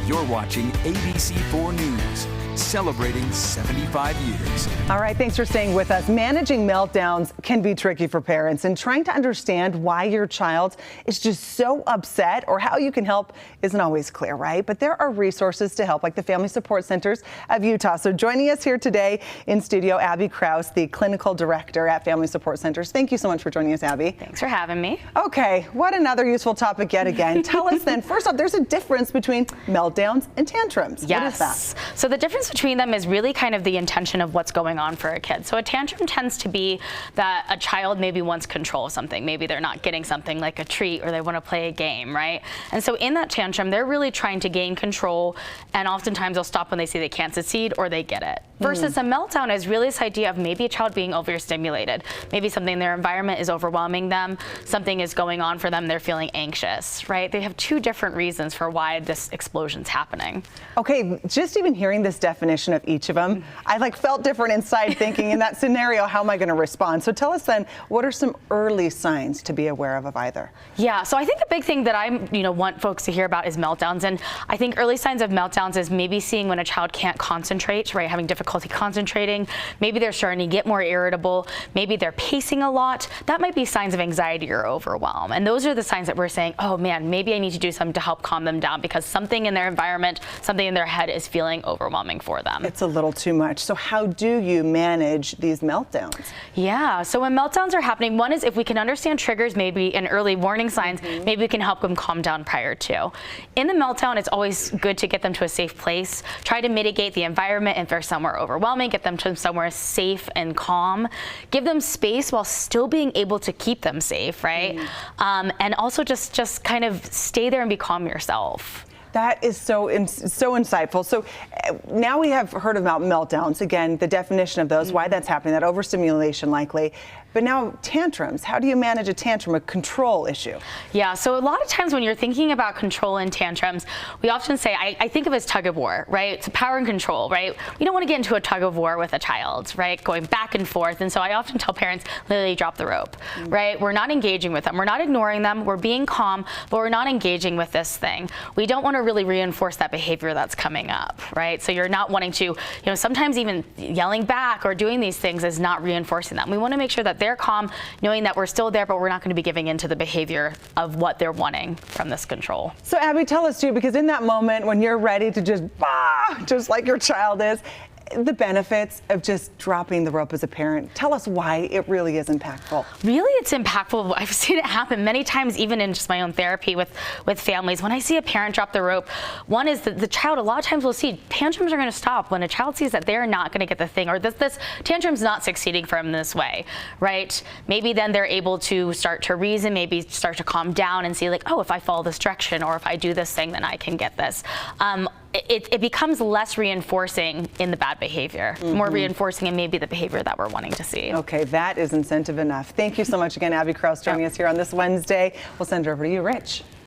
You're watching ABC4 News, celebrating 75 years. All right, thanks for staying with us. Managing meltdowns can be tricky for parents, and trying to understand why your child is just so upset or how you can help isn't always clear, right? But there are resources to help, like the Family Support Centers of Utah. So joining us here today in studio, Abby Crouse, the clinical director at Family Support Centers. Thank you so much for joining us, Abby. Thanks for having me. Okay, what another useful topic yet again. Tell us then, first off, there's a difference between meltdowns and tantrums. Yes. What is that? So the difference between them is really kind of the intention of what's going on for a kid. So a tantrum tends to be that a child maybe wants control of something. Maybe they're not getting something like a treat, or they want to play a game, right? And so in that tantrum, they're really trying to gain control, and oftentimes they'll stop when they see they can't succeed or they get it. Versus a meltdown is really this idea of maybe a child being overstimulated. Maybe something in their environment is overwhelming them, something is going on for them, they're feeling anxious, right? They have two different reasons for why this explosion's happening. Okay, just even hearing this definition of each of them, I felt different inside thinking in that scenario, how am I going to respond? So tell us then, what are some early signs to be aware of either? Yeah, so I think the big thing that I want folks to hear about is meltdowns. And I think early signs of meltdowns is maybe seeing when a child can't concentrate, right? Having difficulty concentrating. Maybe they're starting to get more irritable. Maybe they're pacing a lot. That might be signs of anxiety or overwhelm. And those are the signs that we're saying, oh man, maybe I need to do something to help calm them down because something in their environment, something in their head is feeling overwhelming for them. It's a little too much. So how do you manage these meltdowns? Yeah, so when meltdowns are happening, one is if we can understand triggers, maybe and early warning signs, maybe we can help them calm down prior to. In the meltdown, it's always good to get them to a safe place. Try to mitigate the environment. If they're somewhere overwhelming, get them to somewhere safe and calm. Give them space while still being able to keep them safe, right? And also just kind of stay there and be calm yourself. That is so insightful. So now we have heard about meltdowns, again, the definition of those, why that's happening, that overstimulation likely. But now tantrums, how do you manage a tantrum, a control issue? Yeah, so a lot of times when you're thinking about control and tantrums, we often say, I think of it as tug of war, right? It's power and control, right? We don't want to get into a tug of war with a child, right? Going back and forth. And so I often tell parents, literally drop the rope, right? We're not engaging with them. We're not ignoring them. We're being calm, but we're not engaging with this thing. We don't want to really reinforce that behavior that's coming up, right? So you're not wanting to, sometimes even yelling back or doing these things is not reinforcing them. We want to make sure that they're calm, knowing that we're still there, but we're not going to be giving into the behavior of what they're wanting from this control. So Abby, tell us too, because in that moment when you're ready to just like your child is, the benefits of just dropping the rope as a parent. Tell us why it really is impactful. Really, it's impactful. I've seen it happen many times, even in just my own therapy with families. When I see a parent drop the rope, one is that the child, a lot of times we'll see tantrums are going to stop when a child sees that they're not going to get the thing, or this tantrum's not succeeding for them this way, right? Maybe then they're able to start to reason, maybe start to calm down and see like, oh, if I follow this direction or if I do this thing, then I can get this. It becomes less reinforcing in the bad behavior, more reinforcing in maybe the behavior that we're wanting to see. Okay, that is incentive enough. Thank you so much again, Abby Crouse, joining us here on this Wednesday. We'll send it over to you, Rich.